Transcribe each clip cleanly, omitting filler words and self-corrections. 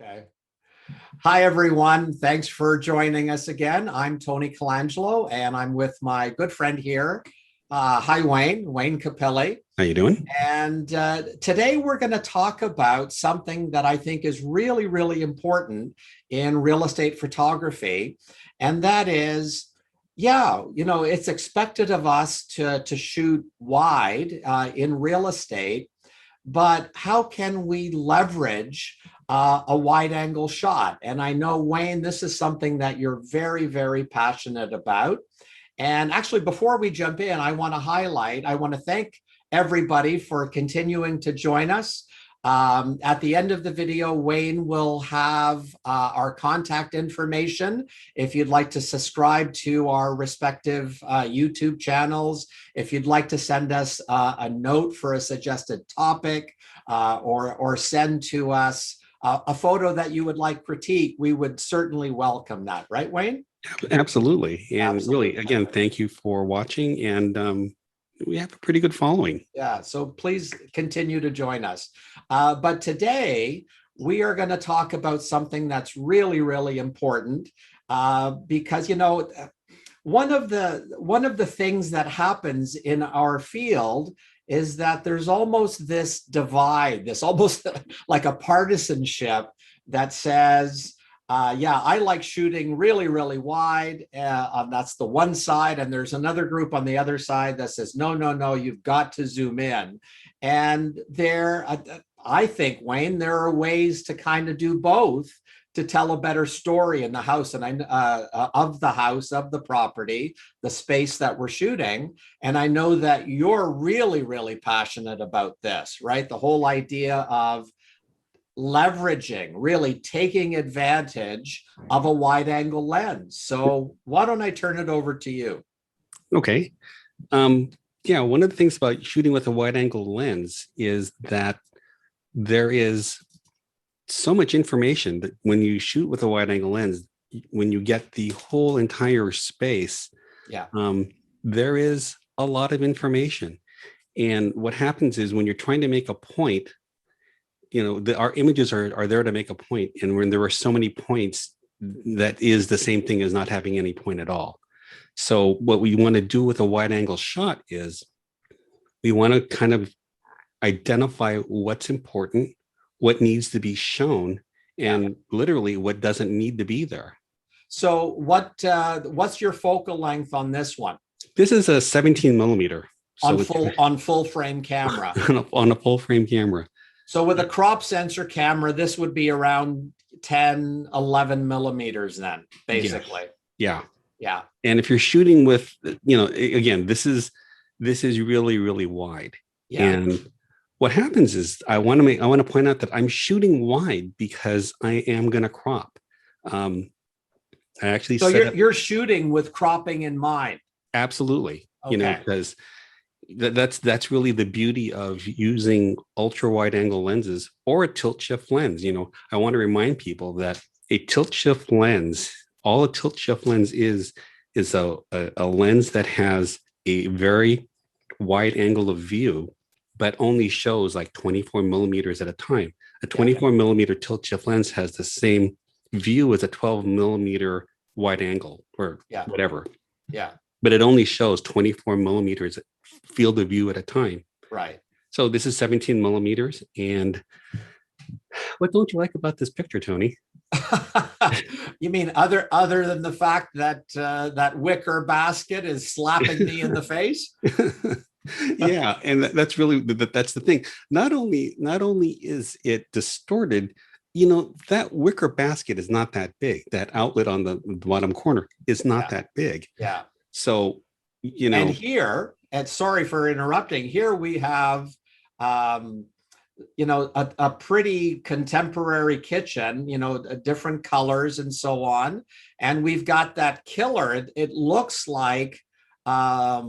Okay. Hi, everyone. Thanks for joining us again. I'm Tony Colangelo, and I'm with my good friend here. Hi, Wayne Capelli. How you doing? And today we're going to talk about something that I think is really, really important in real estate photography. And that is, it's expected of us to shoot wide in real estate, but how can we leverage a wide angle shot? And I know, Wayne, this is something that you're very, very passionate about. And actually, before we jump in, I want to thank everybody for continuing to join us. At the end of the video, Wayne will have our contact information. If you'd like to subscribe to our respective YouTube channels, if you'd like to send us a note for a suggested topic, or send to us a photo that you would like critique, we would certainly welcome that. Right, Wayne? Absolutely. And Absolutely. really, again, thank you for watching. And we have a pretty good following. Yeah, so please continue to join us. But today we are going to talk about something that's really, really important because one of the things that happens in our field is that there's almost this divide, this almost like a partisanship that says, I like shooting really, really wide. That's the one side. And there's another group on the other side that says, no, you've got to zoom in. And I think, Wayne, there are ways to kind of do both to tell a better story in the house and of the property, the space that we're shooting. And I know that you're really, really passionate about this, right? The whole idea of leveraging, really taking advantage of a wide angle lens. So why don't I turn it over to you? Okay. One of the things about shooting with a wide angle lens is that there is so much information that when you shoot with a wide angle lens, when you get the whole entire space, there is a lot of information. And what happens is when you're trying to make a point, our images are there to make a point. And when there are so many points, that is the same thing as not having any point at all. So what we want to do with a wide angle shot is we want to kind of identify what's important, what needs to be shown, and literally what doesn't need to be there. So what's your focal length on this one? This is a 17 millimeter. On full frame camera. on a full frame camera. So with a crop sensor camera, this would be around 10, 11 millimeters then, basically. Yeah. And if you're shooting with, again, this is really, really wide. Yeah. And what happens is I want to point out that I'm shooting wide because I am going to crop. I actually you're shooting with cropping in mind. Absolutely. Okay. Because that's really the beauty of using ultra wide angle lenses or a tilt shift lens. I want to remind people that a tilt shift lens, all a tilt shift lens is a lens that has a very wide angle of view, but only shows like 24 millimeters at a time. A 24 millimeter tilt shift lens has the same view as a 12 millimeter wide angle or whatever. Yeah. But it only shows 24 millimeters field of view at a time. Right. So this is 17 millimeters. And what don't you like about this picture, Tony? You mean other than the fact that that wicker basket is slapping me in the face? Yeah, and that's the thing. Not only is it distorted, that wicker basket is not that big. That outlet on the bottom corner is not that big. Yeah. So, and here, and sorry for interrupting, here we have, a pretty contemporary kitchen, different colors and so on. And we've got that killer. It looks like a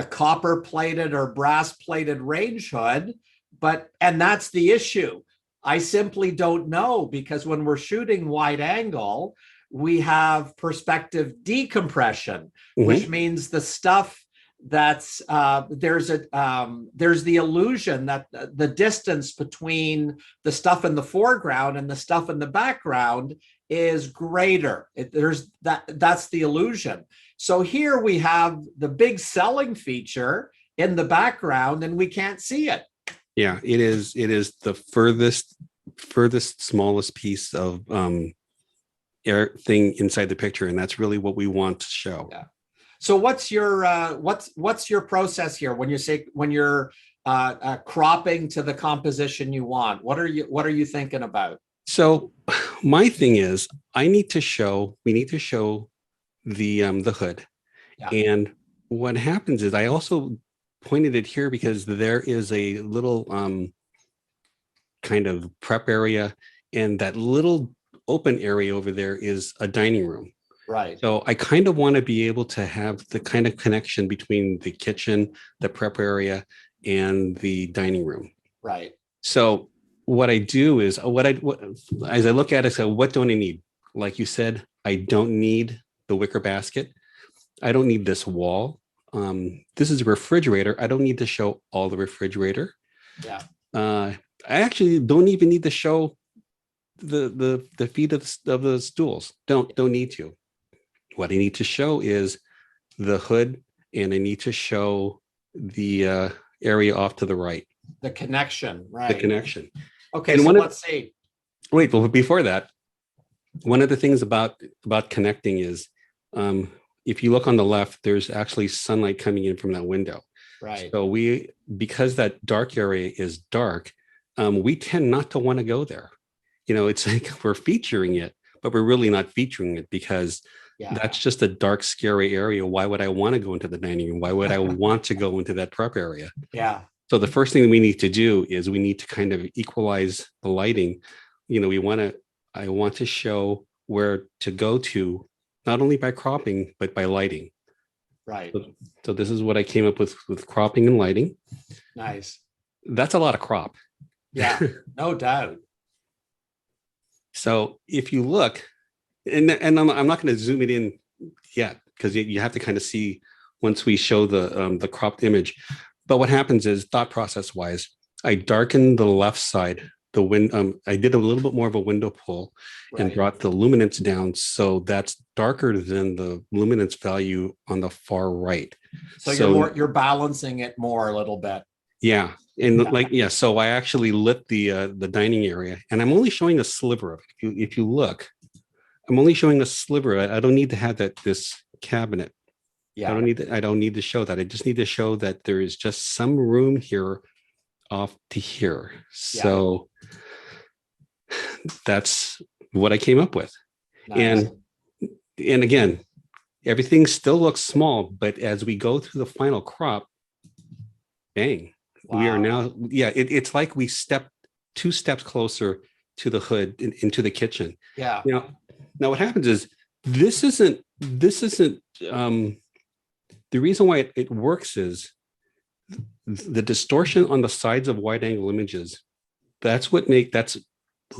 copper plated or brass plated range hood, and that's the issue. I simply don't know, because when we're shooting wide angle, we have perspective decompression, which means the stuff that's there's the illusion that the distance between the stuff in the foreground and the stuff in the background is greater. That's the illusion. So here we have the big selling feature in the background and we can't see it. Yeah, it is the furthest smallest piece of air thing inside the picture, and that's really what we want to show. Yeah. So what's your process here when you're cropping to the composition you want? What are you thinking about? So my thing is, we need to show the hood. Yeah. And what happens is, I also pointed it here because there is a little kind of prep area, and that little open area over there is a dining room. Right. So I kind of want to be able to have the kind of connection between the kitchen, the prep area, and the dining room. Right. So what I do is, as I look at it, so what don't I need? Like you said, I don't need the wicker basket. I don't need this wall. This is a refrigerator. I don't need to show all the refrigerator. Yeah. I actually don't even need to show the feet of the stools. Don't need to. What I need to show is the hood, and I need to show the area off to the right. The connection, right? The connection. Okay, and so let's see. Wait, but before that, one of the things about connecting is, if you look on the left, there's actually sunlight coming in from that window. Right. So because that dark area is dark, we tend not to want to go there. It's like we're featuring it, but we're really not featuring it because that's just a dark, scary area. Why would I want to go into the dining room? Why would I want to go into that prep area? Yeah. So the first thing we need to do is we need to kind of equalize the lighting. I want to show where to go to, not only by cropping, but by lighting. Right. So this is what I came up with cropping and lighting. Nice. That's a lot of crop. Yeah, no doubt. So if you look, and I'm not going to zoom it in yet, because you have to kind of see once we show the cropped image. But what happens is, thought process wise, I darkened the left side. I did a little bit more of a window pull and brought the luminance down, so that's darker than the luminance value on the far right. So you're balancing it more a little bit. Yeah. And so I actually lit the dining area, and I'm only showing a sliver of it. If you look, I'm only showing a sliver. I don't need to have this cabinet. Yeah. I don't need to show that. I just need to show that there is just some room here off to here. So that's what I came up with. Nice. And again, everything still looks small, but as we go through the final crop, bang. Wow. We are now, it's like we stepped 2 steps closer to the hood into the kitchen. Yeah. Now what happens is, this isn't the reason why it works is the distortion on the sides of wide angle images. Those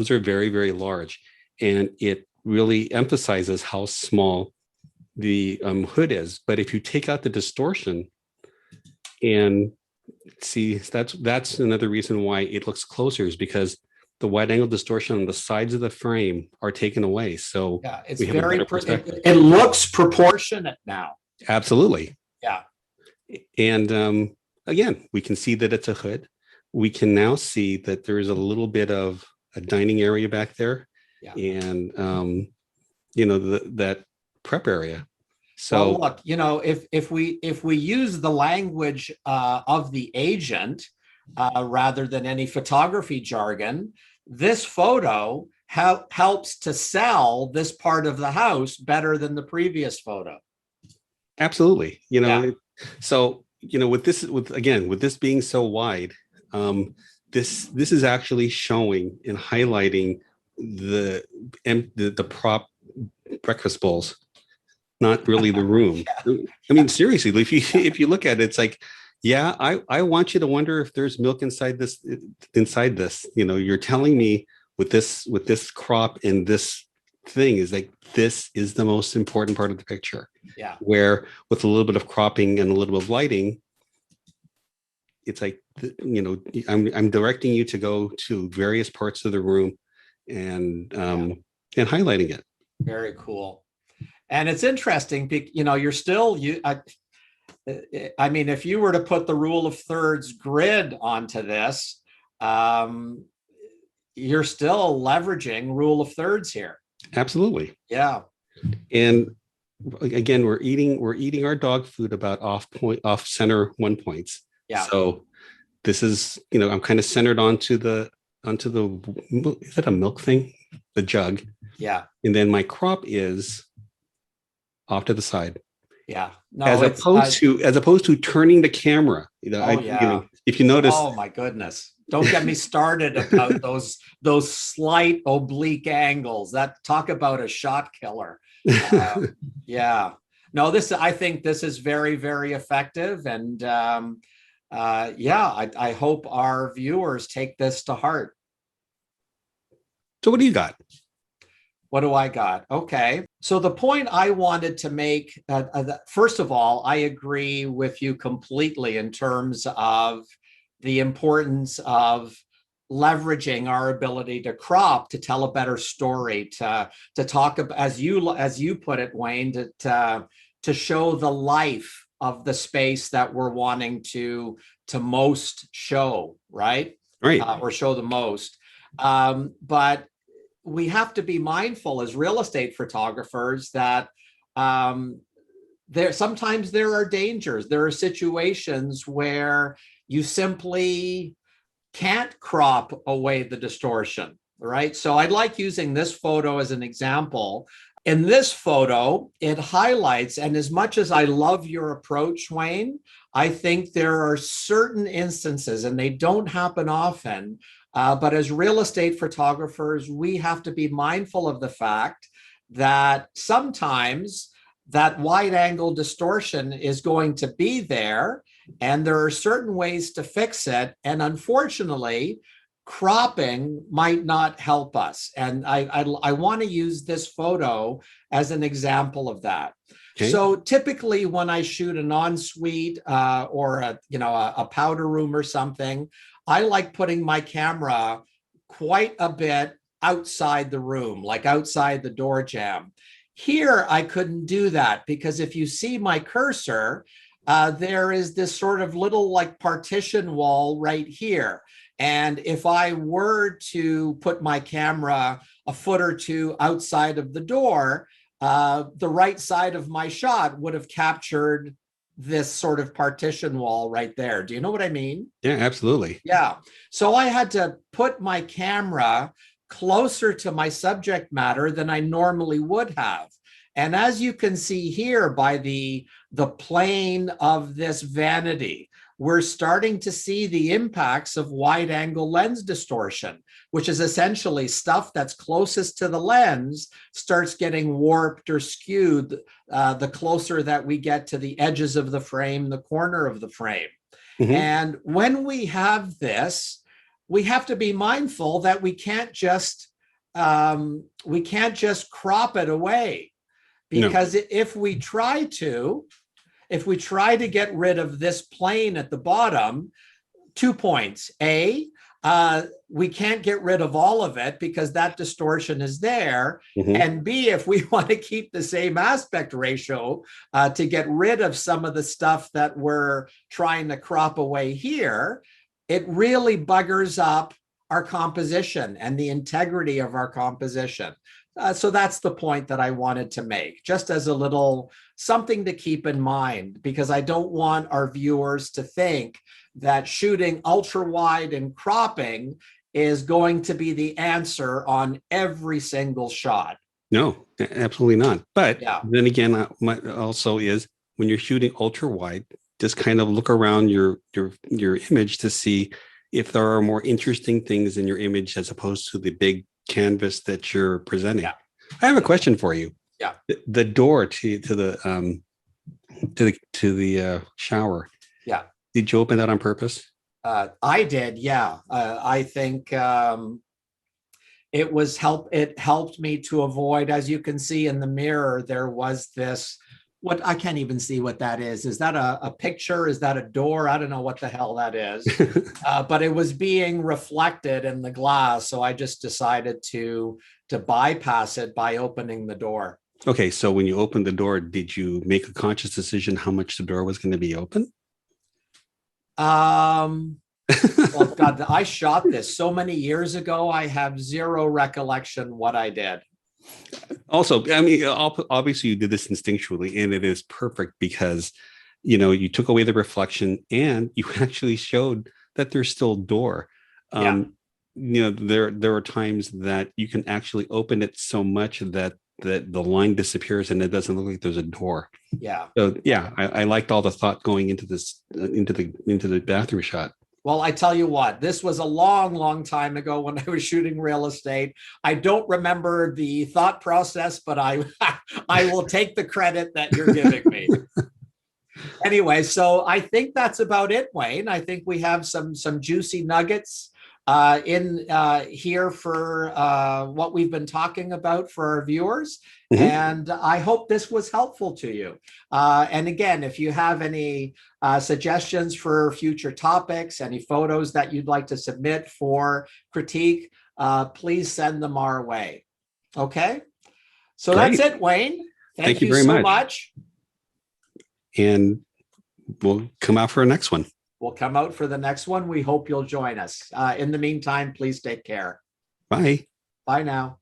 are very, very large, and it really emphasizes how small the hood is. But if you take out the distortion and see, that's another reason why it looks closer, is because the wide angle distortion on the sides of the frame are taken away. So it's very perspective. It looks proportionate now. Absolutely. Yeah. And again, we can see that it's a hood. We can now see that there is a little bit of a dining area back there, and that prep area. So look, if we use the language of the agent rather than any photography jargon, this photo helps to sell this part of the house better than the previous photo. Absolutely. So with this being so wide, this is actually showing and highlighting the prop breakfast bowls, not really the room. I mean, seriously, if you look at it, it's like, I want you to wonder if there's milk inside this. You're telling me with this crop and this thing is like, this is the most important part of the picture. Yeah. Where with a little bit of cropping and a little bit of lighting, it's like, I'm directing you to go to various parts of the room and highlighting it. Very cool. And it's interesting, you're still, I mean, if you were to put the rule of thirds grid onto this, you're still leveraging rule of thirds here. Absolutely. Yeah. And again, we're eating our dog food about off center 1 points. Yeah. So this is, I'm kind of centered onto the, is it a milk thing? The jug. Yeah. And then my crop is off to the side. Yeah. No, as opposed to turning the camera. If you notice. Oh my goodness. Don't get me started about those slight oblique angles. That talk about a shot killer. Yeah. No, I think this is very, very effective. And I hope our viewers take this to heart. So what do you got? What do I got? Okay. So the point I wanted to make, first of all, I agree with you completely in terms of the importance of leveraging our ability to crop to tell a better story, to talk about, as you put it, Wayne, to show the life of the space that we're wanting to most show, right? Right. Or show the most. But we have to be mindful as real estate photographers that sometimes there are dangers. There are situations where you simply can't crop away the distortion, right? So I'd like using this photo as an example. In this photo, it highlights, and as much as I love your approach, Wayne, I think there are certain instances, and they don't happen often, but as real estate photographers, we have to be mindful of the fact that sometimes that wide angle distortion is going to be there, and there are certain ways to fix it. And unfortunately, cropping might not help us. And I want to use this photo as an example of that. Okay. So typically when I shoot an ensuite or a powder room or something, I like putting my camera quite a bit outside the room, like outside the door jamb. Here, I couldn't do that because if you see my cursor, there is this sort of little like partition wall right here. And if I were to put my camera a foot or two outside of the door, the right side of my shot would have captured this sort of partition wall right there. Do you know what I mean? Yeah, absolutely. Yeah. So I had to put my camera closer to my subject matter than I normally would have. And as you can see here by the plane of this vanity, we're starting to see the impacts of wide angle lens distortion, which is essentially stuff that's closest to the lens starts getting warped or skewed the closer that we get to the edges of the frame, the corner of the frame. Mm-hmm. And when we have this, we have to be mindful that we can't just crop it away, because if we try to get rid of this plane at the bottom, 2 points. A, we can't get rid of all of it because that distortion is there. Mm-hmm. And B, if we want to keep the same aspect ratio to get rid of some of the stuff that we're trying to crop away here, it really buggers up our composition and the integrity of our composition. So that's the point that I wanted to make, just as a little something to keep in mind, because I don't want our viewers to think that shooting ultra wide and cropping is going to be the answer on every single shot. No, absolutely not. But then again, also is when you're shooting ultra wide, just kind of look around your image to see if there are more interesting things in your image as opposed to the big canvas that you're presenting. Yeah. I have a question for you. Yeah. The door to the shower. Yeah. Did you open that on purpose? I did. Yeah. I think it helped me to avoid, as you can see in the mirror, there was this, what I can't even see what that is. Is that a picture? Is that a door? I don't know what the hell that is. But it was being reflected in the glass. So I just decided to bypass it by opening the door. Okay, so when you opened the door, did you make a conscious decision how much the door was going to be open? Well, God, I shot this so many years ago. I have zero recollection what I did. Also, I mean, obviously you did this instinctually, and it is perfect because, you know, you took away the reflection and you actually showed that there's still a door. Yeah. You know, there are times that you can actually open it so much that the line disappears and it doesn't look like there's a door. Yeah. So yeah, I liked all the thought going into this into the bathroom shot. Well, I tell you what, this was a long, long time ago when I was shooting real estate. I don't remember the thought process, but I I will take the credit that you're giving me. Anyway, so I think that's about it, Wayne. I think we have some juicy nuggets in here for what we've been talking about for our viewers. Mm-hmm. And I hope this was helpful to you. And again, if you have any suggestions for future topics, any photos that you'd like to submit for critique, please send them our way. Okay. So Great. That's it, Wayne. Thank you very so much. And we'll come out for a next one. We'll come out for the next one. We hope you'll join us. In the meantime, please take care. Bye. Bye now.